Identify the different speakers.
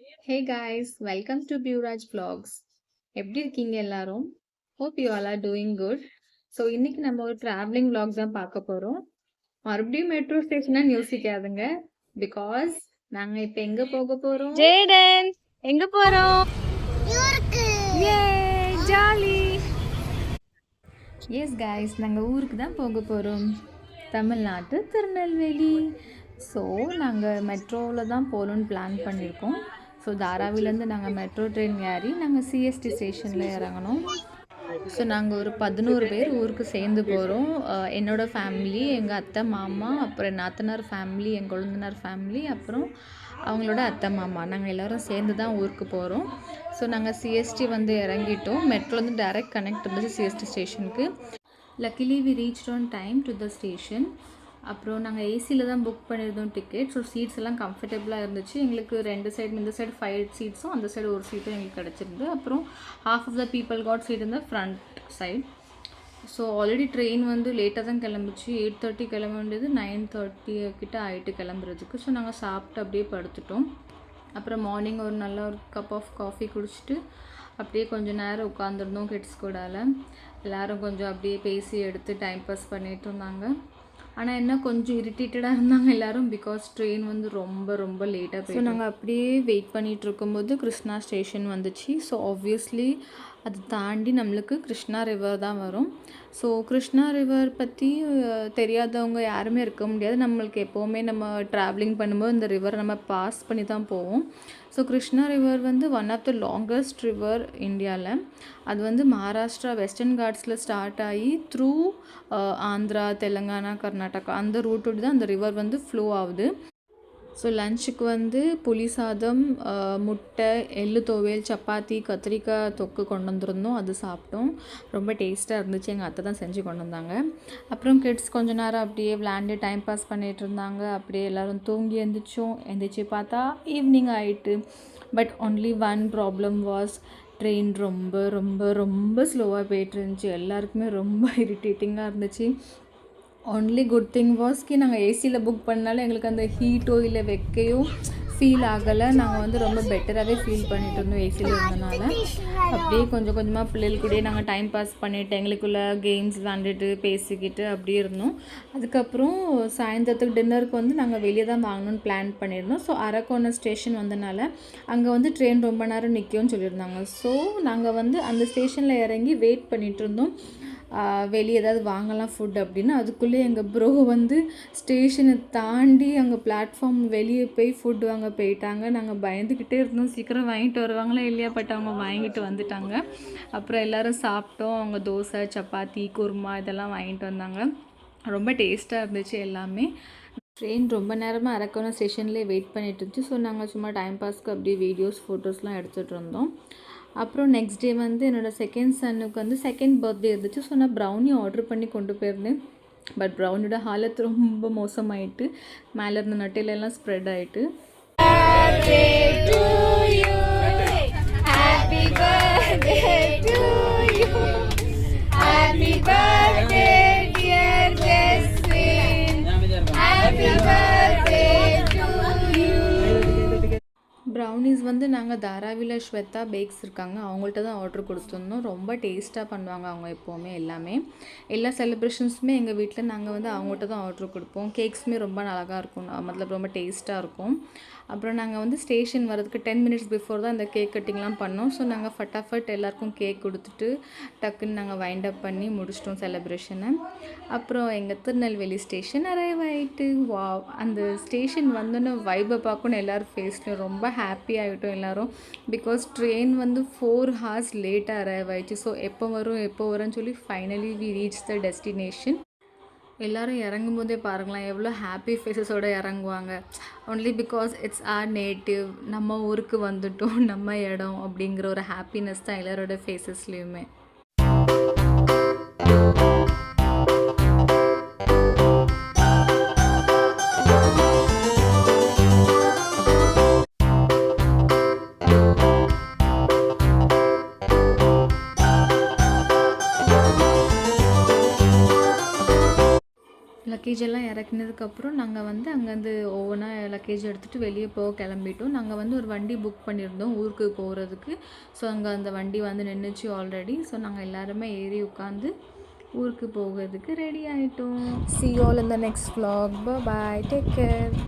Speaker 1: Hey guys, welcome to Buraj Vlogs. எப்படி இருக்கீங்க எல்லாரும்? Hope you all are doing good. So இன்னைக்கு நம்ம ஒரு டிராவலிங் vlog தான் பார்க்க போறோம். மறுபடியும் மெட்ரோ ஸ்டேஷனை யோசிக்காதுங்க. பிகாஸ் நாங்க இப்ப எங்க போக போறோம்?
Speaker 2: ஜேடன் எங்க போறோம்? யே ஜாலி.
Speaker 1: எஸ் guys, நாங்க ஊருக்கு தான் போக போறோம். தமிழ்நாட்டு திருநெல்வேலி. ஸோ நாங்கள் மெட்ரோவில் தான் போகணுன்னு பிளான் பண்ணியிருக்கோம். ஸோ தாராவிலேருந்து நாங்கள் மெட்ரோ ட்ரெயின் ஏறி நாங்கள் சிஎஸ்டி ஸ்டேஷனில் இறங்கணும். ஸோ நாங்கள் ஒரு 11 பேர் ஊருக்கு சேர்ந்து போகிறோம். என்னோடய ஃபேமிலி, எங்கள் அத்தை மாமா, அப்புறம் என் நாத்தனார் ஃபேமிலி, என் கொழுந்தனார் ஃபேமிலி, அப்புறம் அவங்களோட அத்தை மாமா, நாங்கள் எல்லோரும் சேர்ந்து தான் ஊருக்கு போகிறோம். ஸோ நாங்கள் சிஎஸ்டி வந்து இறங்கிட்டோம். மெட்ரோலேருந்து டைரக்ட் கனெக்ட் இருந்துச்சு சிஎஸ்டி ஸ்டேஷனுக்கு. Luckily we reach on time to the station. அப்புறம் நாங்கள் ஏசியில் தான் புக் பண்ணியிருந்தோம் டிக்கெட். ஸோ சீட்ஸ் எல்லாம் கம்ஃபர்டபுளாக இருந்துச்சு. எங்களுக்கு 2 சைடு, இந்த சைடு 5 சீட்ஸும் அந்த சைடு ஒரு சீட்டும் எங்களுக்கு கிடச்சிருந்து. அப்புறம் half of the people got seat இந்த front side. So already train வந்து லேட்டாக தான் கிளம்பிச்சு. 8:30 கிளம்ப வேண்டியது 9:30 கிட்ட ஆகிட்டு கிளம்புறதுக்கு. ஸோ நாங்கள் சாப்பிட்டு அப்படியே படுத்துட்டோம். அப்புறம் மார்னிங் ஒரு நல்ல ஒரு கப் ஆஃப் காஃபி குடிச்சிட்டு அப்படியே கொஞ்சம் நேரம் உட்காந்துருந்தோம் கிட்ஸ் கூடால. எல்லோரும் கொஞ்சம் அப்படியே பேசி எடுத்து டைம் பாஸ் பண்ணிகிட்டு இருந்தாங்க. ஆனால் என்ன கொஞ்சம் இரிட்டேட்டடாக இருந்தாங்க எல்லோரும். பிகாஸ் ட்ரெயின் வந்து ரொம்ப ரொம்ப லேட்டாக போய். ஸோ நாங்கள் அப்படியே வெயிட் பண்ணிகிட்டு இருக்கும்போது கிருஷ்ணா ஸ்டேஷன் வந்துச்சு. ஸோ ஆப்வியஸ்லி அது தாண்டி நம்மளுக்கு கிருஷ்ணா ரிவர் தான் வரும். ஸோ கிருஷ்ணா ரிவர் பற்றி தெரியாதவங்க யாருமே இருக்க முடியாது. நம்மளுக்கு எப்போவுமே நம்ம ட்ராவலிங் பண்ணும்போது இந்த ரிவர் நம்ம பாஸ் பண்ணி தான் போவோம். ஸோ கிருஷ்ணா ரிவர் வந்து one of the longest river இந்தியாவில். அது வந்து மகாராஷ்டிரா வெஸ்டர்ன் காட்ஸில் ஸ்டார்ட் ஆகி த்ரூ ஆந்திரா, தெலுங்கானா, கர்நாடகா அந்த ரூட்டோடு தான் அந்த ரிவர் வந்து ஃப்ளோ ஆகுது. ஸோ லஞ்சுக்கு வந்து புளி சாதம், முட்டை, எள்ளு துவையல், சப்பாத்தி, கத்திரிக்காய் தொக்கு கொண்டு வந்திருந்தோம். அது சாப்பிட்டோம். ரொம்ப டேஸ்ட்டாக இருந்துச்சு. எங்கள் அத்தை தான் செஞ்சு கொண்டு வந்தாங்க. அப்புறம் கிட்ஸ் கொஞ்ச நேரம் அப்படியே விளையாண்டு டைம் பாஸ் பண்ணிகிட்டு இருந்தாங்க. அப்படியே எல்லோரும் தூங்கி எந்திரிச்சு பார்த்தா ஈவினிங் ஆகிட்டு. But only one problem was train ரொம்ப ரொம்ப ரொம்ப ஸ்லோவாக போயிட்டு இருந்துச்சு. எல்லாருக்குமே ரொம்ப இரிட்டேட்டிங்காக இருந்துச்சு. ஒன்லி குட் திங் வாஸ்க்கு நாங்கள் ஏசியில் புக் பண்ணாலும் எங்களுக்கு அந்த ஹீட்டோ இல்லை வெக்கையோ ஃபீல் ஆகலை. நாங்கள் வந்து ரொம்ப பெட்டராகவே ஃபீல் பண்ணிட்டு இருந்தோம் ஏசியில் இருந்தனால. அப்படியே கொஞ்சம் கொஞ்சமாக பிள்ளைகள் கூடயே நாங்கள் டைம் பாஸ் பண்ணிவிட்டு எங்களுக்குள்ளே கேம்ஸ் விளாண்டுட்டு பேசிக்கிட்டு அப்படியே இருந்தோம். அதுக்கப்புறம் சாயந்தரத்துக்கு டின்னருக்கு வந்து நாங்கள் வெளியே தான் வாங்கணும்னு பிளான் பண்ணியிருந்தோம். ஸோ அரக்கோணம் ஸ்டேஷன் வந்தனால அங்கே வந்து ட்ரெயின் ரொம்ப நேரம் நிற்கும்னு சொல்லியிருந்தாங்க. ஸோ நாங்கள் வந்து அந்த ஸ்டேஷனில் இறங்கி வெயிட் பண்ணிகிட்டு இருந்தோம். வெளியே ஏதாவது வாங்கலாம் ஃபுட் அப்படின்னு. அதுக்குள்ளே எங்கள் ப்ரோ வந்து ஸ்டேஷனை தாண்டி அங்கே பிளாட்ஃபார்ம் வெளியே போய் ஃபுட் வாங்க போயிட்டாங்க. நாங்கள் பயந்துக்கிட்டே இருந்தோம் சீக்கிரம் வாங்கிட்டு வருவாங்களா இல்லையா. பட் அவங்க வாங்கிட்டு வந்துட்டாங்க. அப்புறம் எல்லோரும் சாப்பிட்டோம். அவங்க தோசை, சப்பாத்தி, குருமா இதெல்லாம் வாங்கிட்டு வந்தாங்க. ரொம்ப டேஸ்ட்டாக இருந்துச்சு எல்லாமே. ட்ரெயின் ரொம்ப நேரமாக அரக்கோணம் ஸ்டேஷன்லேயே வெயிட் பண்ணிட்டு இருந்துச்சு. ஸோ நாங்கள் சும்மா டைம் பாஸ்க்கு அப்படியே வீடியோஸ், ஃபோட்டோஸ்லாம் எடுத்துகிட்டு இருந்தோம். அப்புறம் நெக்ஸ்ட் டே வந்து என்னோடய செகண்ட் சன்னுக்கு வந்து செகண்ட் பர்த்டே இருந்துச்சு. ஸோ நான் ப்ரௌனி ஆர்டர் பண்ணி கொண்டு போயிருந்தேன். பட் ப்ரௌனியோட ஹாலத் ரொம்ப மோசமாயிட்டு மேலே இருந்த நட்டையிலெல்லாம் ஸ்ப்ரெட் ஆகிட்டு. ப்ரௌனிஸ் வந்து நாங்கள் தாராவில ஸ்வேதா பேக்ஸ் இருக்காங்க, அவங்கள்ட்ட தான் ஆர்டர் கொடுத்துருந்தோம். ரொம்ப டேஸ்ட்டாக பண்ணுவாங்க அவங்க எப்போவுமே. எல்லா செலிப்ரேஷன்ஸுமே எங்கள் வீட்டில் நாங்கள் வந்து அவங்கள்ட்ட தான் ஆர்டர் கொடுப்போம். கேக்ஸுமே ரொம்ப அழகாக இருக்கும், மਤਲਬ ரொம்ப டேஸ்ட்டாக இருக்கும். அப்புறம் நாங்கள் வந்து ஸ்டேஷன் வரதுக்கு 10 மினிட்ஸ் பிஃபோர் தான் இந்த கேக் கட்டிங்லாம் பண்ணோம். ஸோ நாங்கள் ஃபட்டாஃபட் எல்லாேருக்கும் கேக் கொடுத்துட்டு டக்குன்னு நாங்கள் வைண்ட் அப் பண்ணி முடிச்சிட்டோம் செலிப்ரேஷனை. அப்புறம் எங்கள் திருநெல்வேலி ஸ்டேஷன் அரைவ் ஆகிட்டு. வா, அந்த ஸ்டேஷன் வந்தோன்னே வைப்பை பார்க்கணும் எல்லோரும் ஃபேஸ்லையும். ரொம்ப ஹாப்பி ஆகிட்டோம் எல்லோரும். பிகாஸ் ட்ரெயின் வந்து 4 ஹார்ஸ் லேட்டாக அரைவ் ஆகிடுச்சு. ஸோ எப்போ வரும்னு சொல்லி finally we reach the destination. எல்லோரும் இறங்கும் போதே பாருங்களேன் எவ்வளோ ஹாப்பி ஃபேஸஸோடு இறங்குவாங்க. Only because it's our native, நம்ம ஊருக்கு வந்துட்டோம், நம்ம இடம் அப்படிங்கிற ஒரு ஹாப்பினஸ் தான் எல்லாரோட ஃபேஸஸ்லேயுமே. லக்கேஜ் எல்லாம் இறக்குனதுக்கப்புறம் நாங்கள் வந்து அங்கேருந்து ஒவ்வொன்றா லக்கேஜ் எடுத்துகிட்டு வெளியே போக கிளம்பிட்டோம். நாங்கள் வந்து ஒரு வண்டி புக் பண்ணியிருந்தோம் ஊருக்கு போகிறதுக்கு. ஸோ அங்கே அந்த வண்டி வந்து நின்றுச்சு ஆல்ரெடி. ஸோ நாங்கள் எல்லாருமே ஏறி உட்காந்து ஊருக்கு போகிறதுக்கு ரெடி ஆகிட்டோம். See you all in the next vlog. Bye bye. Take care.